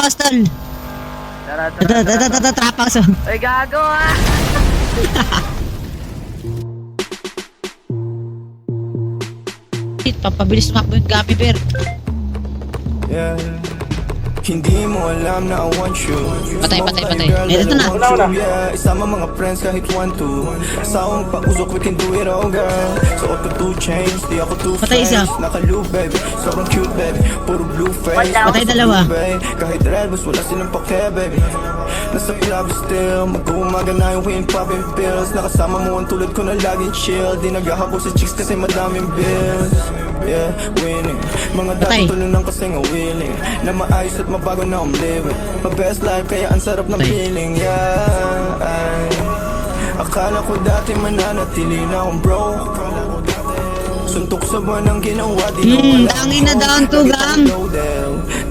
Trapaus, tol. Tara. Trapaus. Ay, gago ah! Papabilis tumakbo yung Gummy Bear. Yeah. Hindi mo alam na I want you. Patay. Ito na. Yeah, isama mga friends kahit 1-2. Sawang pausok, we can do it all, girl. So ako 2 chains, di ako 2 Patay isa. friends. Naka-loop, baby, sobrang cute, baby. Puro blue face. Patay dalawa. Kahit red, mas wala silang pake, baby. Nasa club still, mag-uumaga na yung wind popping pills. Nakasama mo ang tulad ko na laging chill. Di naghahabol sa chicks kasi madaming bills. Yeah, winning. Mga dati tulunang kasi nga willing. Na maayos at mabago na I'm living. My best life kaya ang sarap ng feeling. Yeah, ay. Akala ko dati mananatili na akong broke. Suntok sa buwan ang ginawa. Tangin na down to gang.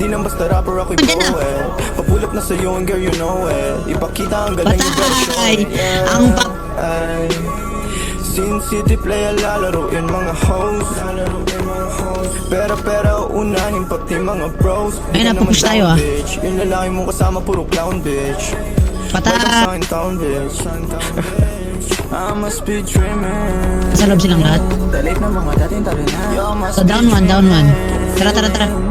Di nang basta rapper ako'y poet. Papulap na sa'yo and girl you know it. Ipakita ang galing yung version. Patay. Ang pap... Ay, Sin City play lalaroin mga hoes. Pero unahin pati mga bros. Ayun, napupush tayo, ah. Yung lalaki mong kasama puro clown bitch. Patay. Town bitch. I must be dreaming. Sa loob silang lahat. Dalit na mga dating talo na. So down one. Tara.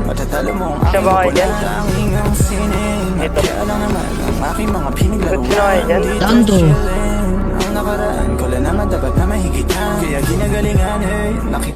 Matatalo mo ang Siya ba kayo dyan? tanging ang sining. Ito. Kaya lang naman ang aking mga piniglaro. Sino kayo dyan? Down to. Ang nakaraan ko lang naman dapat na mahigitan. Kaya ginagalingan eh.